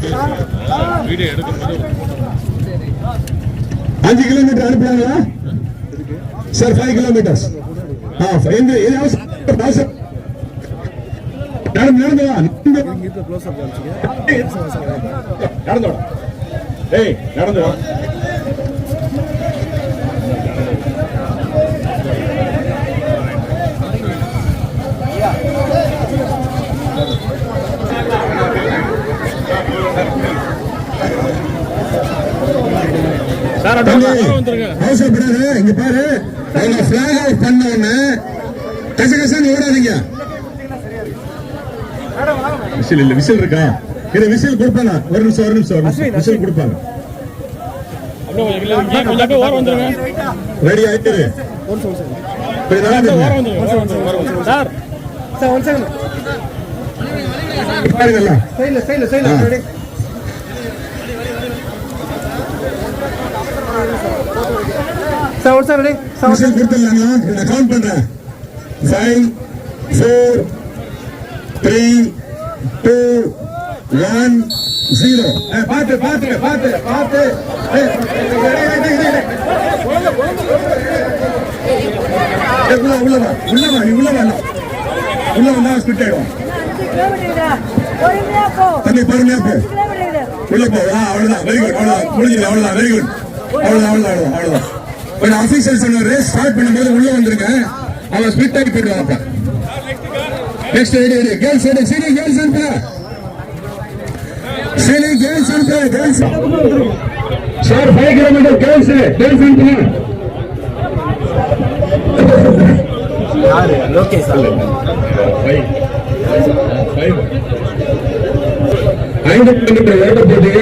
5 kilometre அனுப்புறாங்களா sir? 5 kilometres. நடந்து வா. அவசரப்படாது. இங்க பாரு, பிளாக் ஆஃப் பண்ண உடனே கசகசன்னு ஓடாதீங்க. விசில் இல்ல, விசில் இருக்கா? இது விசில் கொடுப்பாங்க. ஒரு நிமிஷம் விசில் கொடுப்பாங்க. ரெடி ஆயிட்டு பாருங்கல்ல. கொடுத்துடலாங்களா? கவுண்ட் பண்றேன். 5 4 3 2 1 0. பாத்து பாத்து பாத்து பாத்து. உள்ள வந்தா ஸ்பிட் ஆயிடும். தண்ணி பொறுமையா போ. உள்ள போ. அவ்வளவுதான். Very good. அவ்வளவுதான் முடிஞ்சது. அவ்வளவுதான். Very good. அவ்வளவுதான். ஒரு ஆபீசர் சொன்ன ரேஸ் ஸ்டார்ட் பண்ணும்போது உள்ள வந்திருக்க, அவன் ஸ்பிட் ஆகி போயிடுவான். நெக்ஸ்ட் கேர்ள்ஸ் சரி கேர்ள்ஸ் அனுப்பு. சரி கேர்ள்ஸ் அனுப்பு. கேர்ள்ஸ் சார் 5 கிலோமீட்டர் கேர்ள்ஸ் அனுப்புங்க. யாரு? லோகேஷ் சார். 5 கிலோமீட்டர் ஓட்ட போட்டி